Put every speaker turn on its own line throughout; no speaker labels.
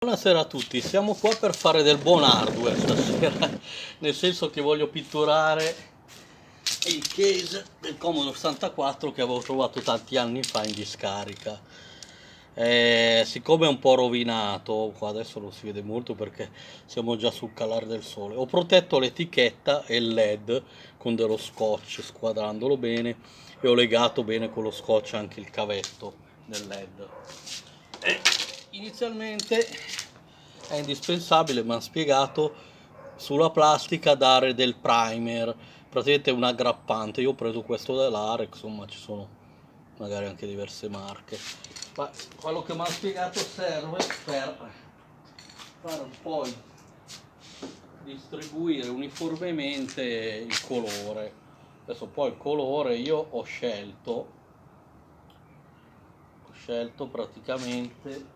Buonasera a tutti, siamo qua per fare del buon hardware stasera, nel senso che voglio pitturare il case del Commodore 64 che avevo trovato tanti anni fa in discarica. Siccome è un po' rovinato, qua adesso non si vede molto perché siamo già sul calare del sole, ho protetto l'etichetta e il LED con dello scotch squadrandolo bene e ho legato bene con lo scotch anche il cavetto del LED. Inizialmente è indispensabile, mi hanno spiegato, sulla plastica dare del primer, praticamente un aggrappante. Io ho preso questo dell'Arex, insomma ci sono magari anche diverse marche. Ma quello che mi hanno spiegato serve per fare un po' distribuire uniformemente il colore. Adesso poi il colore io ho scelto praticamente,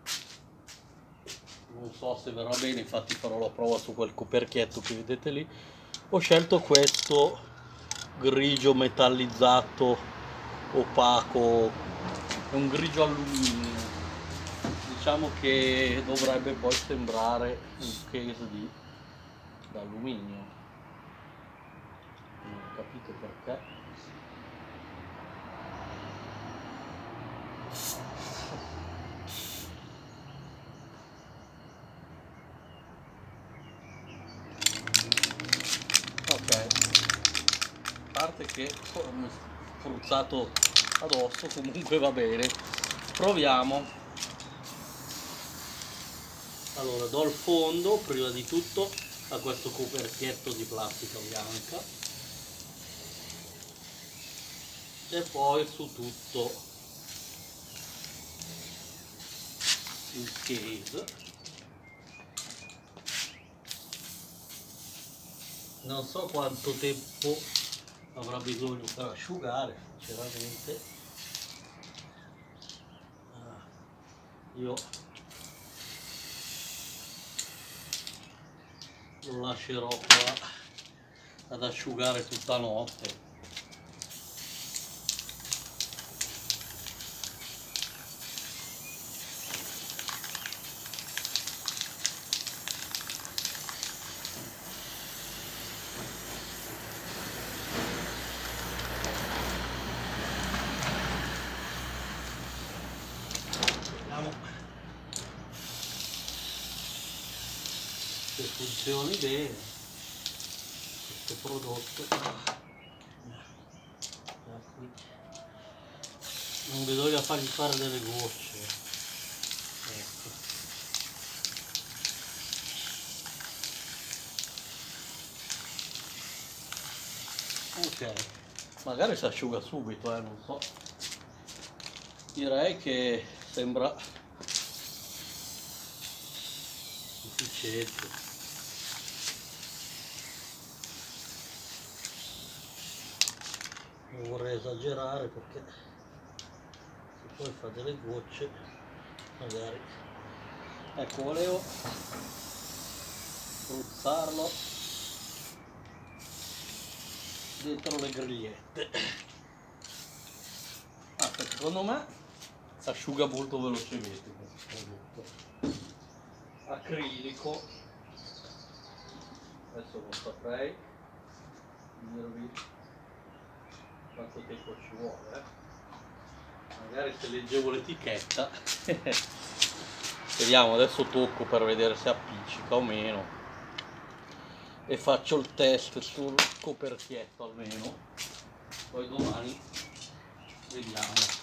non so se verrà bene, infatti farò la prova su quel coperchietto che vedete lì. Ho scelto questo grigio metallizzato opaco, è un grigio alluminio, diciamo che dovrebbe poi sembrare un case d'alluminio, non ho capito perché. Ok, a parte che ho spruzzato addosso, comunque va bene, proviamo. Allora, do il fondo prima di tutto a questo coperchietto di plastica bianca e poi su tutto il case. Non so quanto tempo avrà bisogno per asciugare, sinceramente. Io lo lascerò qua ad asciugare tutta notte. Vediamo se funzioni bene questo prodotto. Qui non bisogna fargli fare delle gocce, ecco. Ok, magari si asciuga subito, non so. Direi che sembra sufficiente. Non vorrei esagerare perché se poi fa delle gocce magari. Ecco, volevo spruzzarlo dentro le grigliette. Secondo me si asciuga molto velocemente questo prodotto. Acrilico, adesso non saprei dirvi quanto tempo ci vuole, magari se leggevo l'etichetta. Vediamo, adesso tocco per vedere se appiccica o meno e faccio il test sul coperchietto almeno, poi domani vediamo.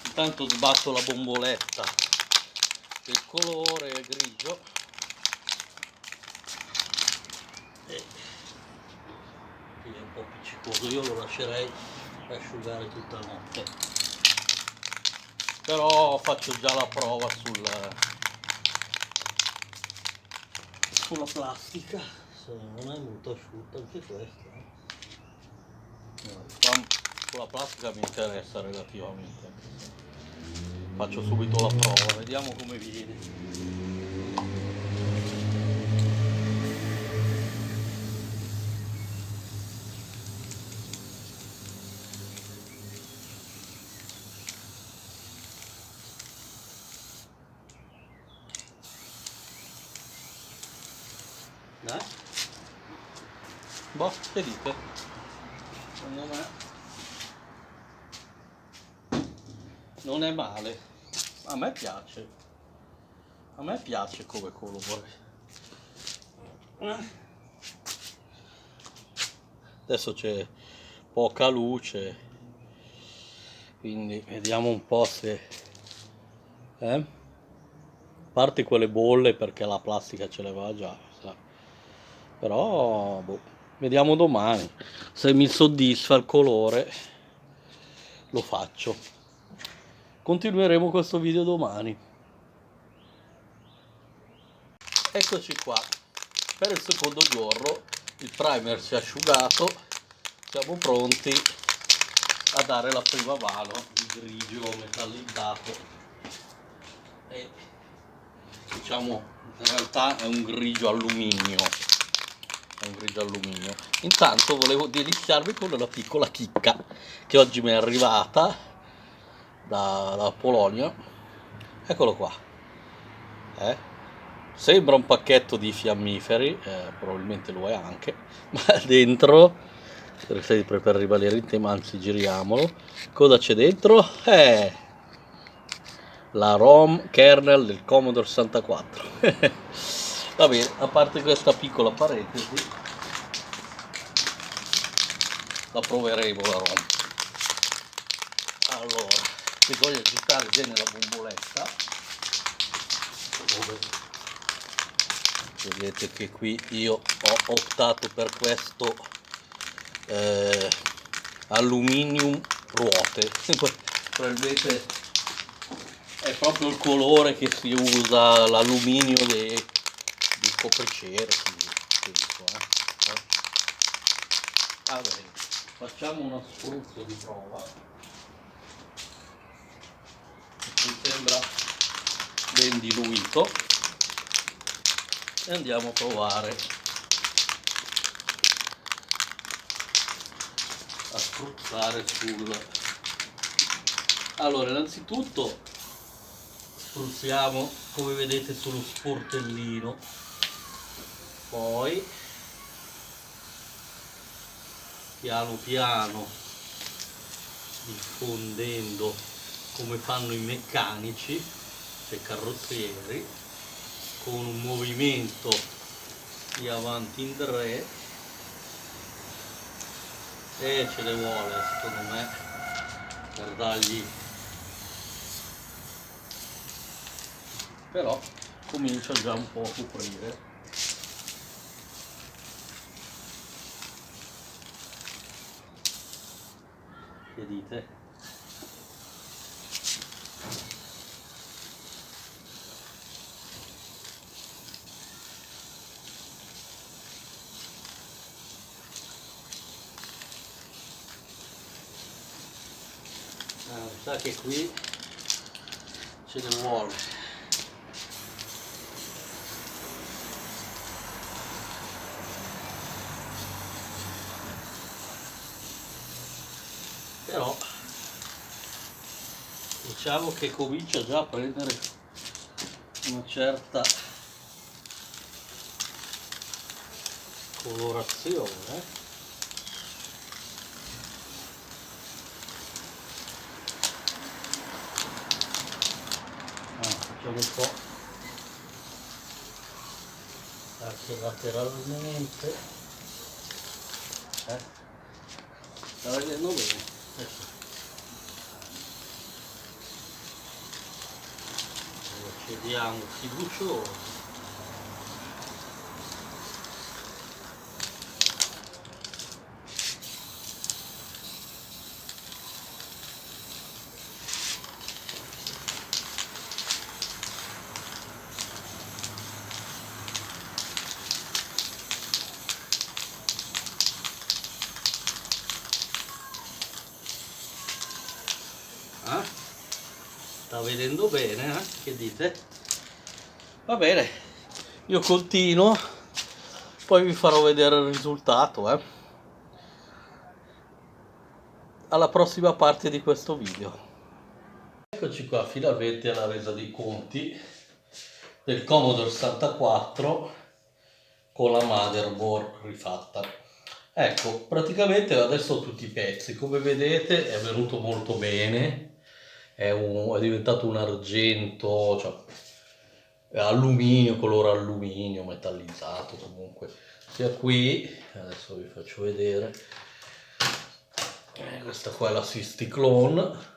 Intanto sbatto la bomboletta del colore grigio e è un po' appiccicoso, io lo lascerei asciugare tutta la notte, però faccio già la prova sulla plastica, se non è molto asciutta anche questa. Sulla plastica mi interessa relativamente, faccio subito la prova, vediamo come viene. Boh, che dite? Secondo me non è male. A me piace. A me piace come colore. Adesso c'è poca luce, quindi vediamo un po' se... A parte quelle bolle perché la plastica ce l'aveva già, sa. Però boh, vediamo domani. Se mi soddisfa il colore lo faccio. Continueremo questo video domani. Eccoci qua. Per il secondo giorno il primer si è asciugato, siamo pronti a dare la prima mano di grigio metallizzato e diciamo in realtà è un grigio alluminio. Intanto volevo deliziarvi con una piccola chicca che oggi mi è arrivata da Polonia. Eccolo qua. Sembra un pacchetto di fiammiferi, probabilmente lo è anche, ma dentro, sempre per rimanere in tema, anzi giriamolo, cosa c'è dentro? La ROM kernel del Commodore 64. Va bene, a parte questa piccola parentesi, la proveremo la ROM. Allora, bisogna agitare bene la bomboletta. Vedete che qui io ho optato per questo aluminium ruote. Probabilmente è proprio il colore che si usa, l'alluminio di copricere, penso, Va bene, facciamo uno spruzzo di prova. Mi sembra ben diluito e andiamo a provare a spruzzare allora, innanzitutto spruzziamo, come vedete, sullo sportellino, poi piano piano diffondendo come fanno i meccanici, cioè carrozzieri, con un movimento di avanti in tre, e ce ne vuole secondo me per dargli, però comincia già un po' a coprire. Che dite? Mi sa che qui ce ne vuole. Però diciamo che comincia già a prendere una certa colorazione. Facciamo un po' anche lateralmente. Sta vedendo bene. Procediamo fiduciosi. Sta vedendo bene, Che dite? Va bene, io continuo, poi vi farò vedere il risultato, Alla prossima parte di questo video. Eccoci qua finalmente alla resa dei conti del Commodore 64 con la motherboard rifatta. Ecco, praticamente adesso ho tutti i pezzi, come vedete è venuto molto bene, è diventato un argento, cioè è alluminio, colore alluminio, metallizzato comunque, sia qui, adesso vi faccio vedere, questa qua è la Clone.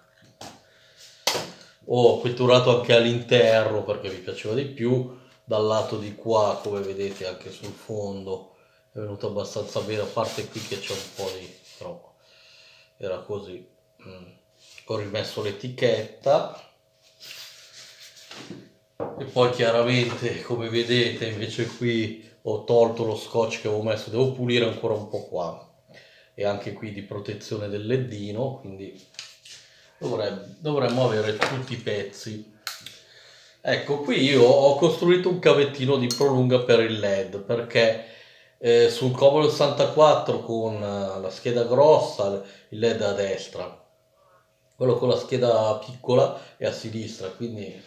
Ho pitturato anche all'interno perché mi piaceva di più, dal lato di qua come vedete anche sul fondo è venuto abbastanza bene, a parte qui che c'è un po' di, però era così. Ho rimesso l'etichetta e poi chiaramente come vedete invece qui ho tolto lo scotch che avevo messo, devo pulire ancora un po' qua, e anche qui di protezione del leddino, quindi dovremmo avere tutti i pezzi. Ecco, qui io ho costruito un cavettino di prolunga per il LED perché sul Commodore 64 con la scheda grossa il LED è a destra, quello con la scheda piccola è a sinistra, quindi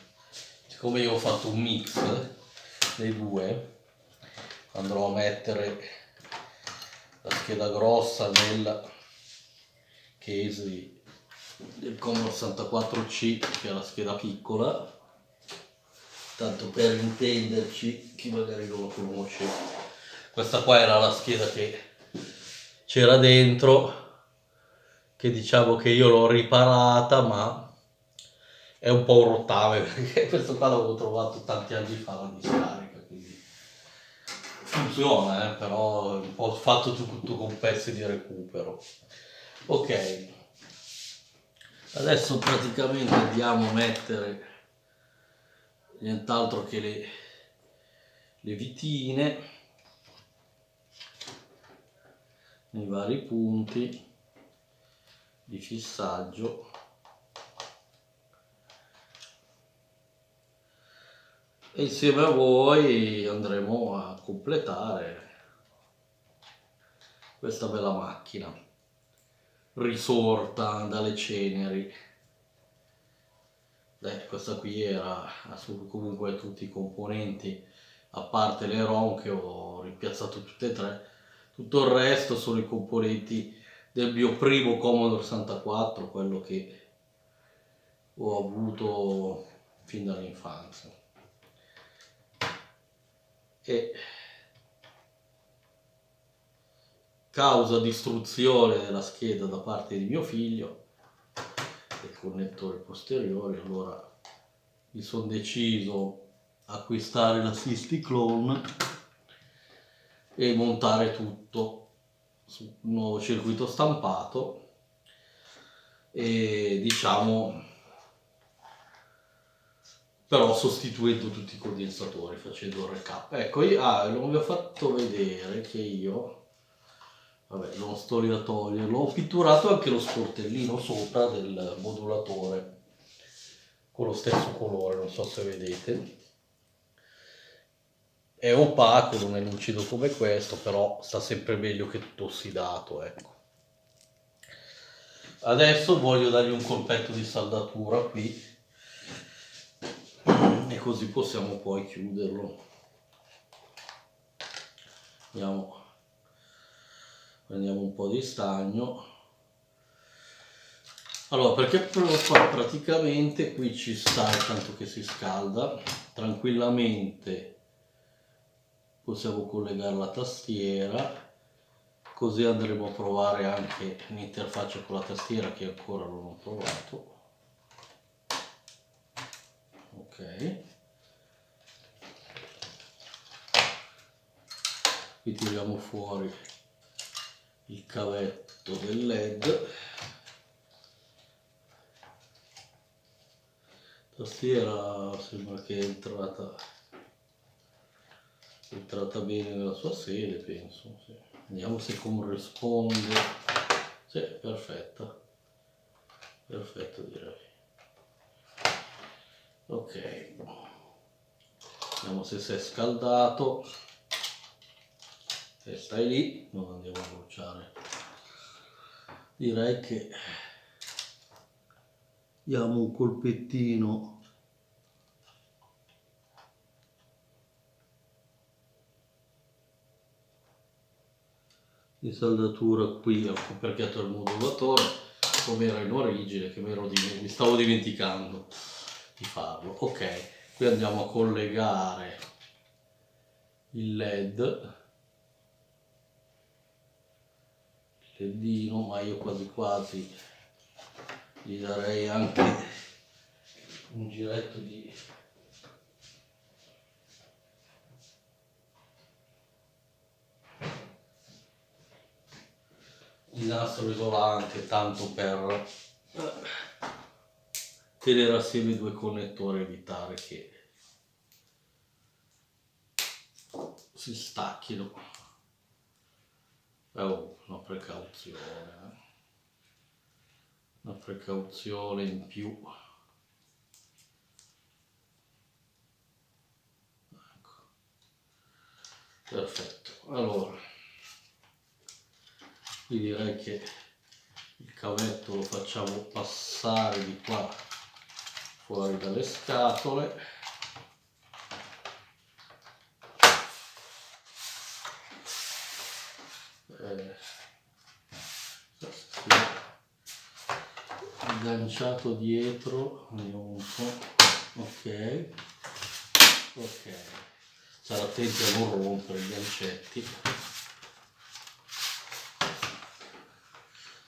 siccome io ho fatto un mix dei due andrò a mettere la scheda grossa nel case del Commodore 64C, che è la scheda piccola, tanto per intenderci, chi magari non lo conosce. Questa qua era la scheda che c'era dentro, che diciamo che io l'ho riparata, ma è un po' un rottame perché questo qua l'avevo trovato tanti anni fa la discarica, quindi funziona, però è un po' fatto tutto con pezzi di recupero. Ok, adesso praticamente andiamo a mettere nient'altro che le vitine nei vari punti di fissaggio e insieme a voi andremo a completare questa bella macchina risorta dalle ceneri. Questa qui era comunque tutti i componenti, a parte le ROM che ho ripiazzato tutte e tre, tutto il resto sono i componenti del mio primo Commodore 64, quello che ho avuto fin dall'infanzia. E causa distruzione della scheda da parte di mio figlio, del connettore posteriore, allora mi sono deciso a acquistare la Clone e montare tutto su un nuovo circuito stampato e diciamo però sostituendo tutti i condensatori, facendo il recap. Ecco, non vi ho fatto vedere che io, vabbè, non sto lì a toglierlo, ho pitturato anche lo sportellino sopra del modulatore con lo stesso colore, non so se vedete. È opaco, non è lucido come questo, però sta sempre meglio che tutto ossidato, ecco. Adesso voglio dargli un colpetto di saldatura qui e così possiamo poi chiuderlo. Prendiamo un po' di stagno. Allora, perché praticamente qui ci sta, tanto che si scalda, tranquillamente possiamo collegare la tastiera, così andremo a provare anche l'interfaccia con la tastiera che ancora non ho provato. Ok, qui tiriamo fuori il cavetto del LED, tastiera sembra che è entrata bene nella sua sede, penso, sì. Vediamo se corrisponde. Sì, perfetta, direi. Ok, vediamo se si è scaldato, se stai lì non andiamo a bruciare. Direi che diamo un colpettino di saldatura qui, ho coperchiato il modulatore come era in origine, che mi stavo dimenticando di farlo. Ok, qui andiamo a collegare il ledino, ma io quasi quasi gli darei anche un giretto di nastro isolante, tanto per tenere assieme i due connettori, evitare che si stacchino. Oh, una precauzione in più. Ecco. Perfetto, allora qui direi che il cavetto lo facciamo passare di qua fuori dalle scatole. Agganciato dietro, vediamo un po'. Ok, stare attenti a non rompere i gancetti.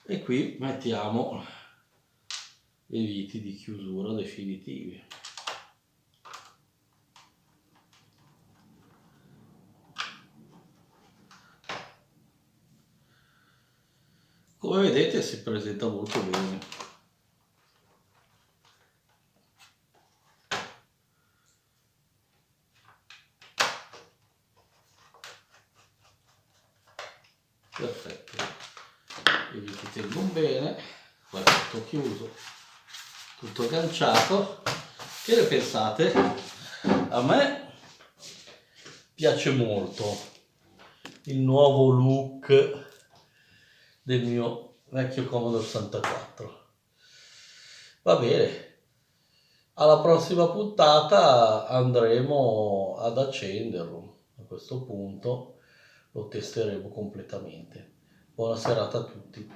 E qui mettiamo i viti di chiusura definitivi. Come vedete si presenta molto bene. Perfetto, i viti tengono bene, qua è tutto chiuso, tutto agganciato. Che ne pensate? A me piace molto il nuovo look del mio vecchio Commodore 64. Va bene, alla prossima puntata andremo ad accenderlo. A questo punto lo testeremo completamente. Buona serata a tutti.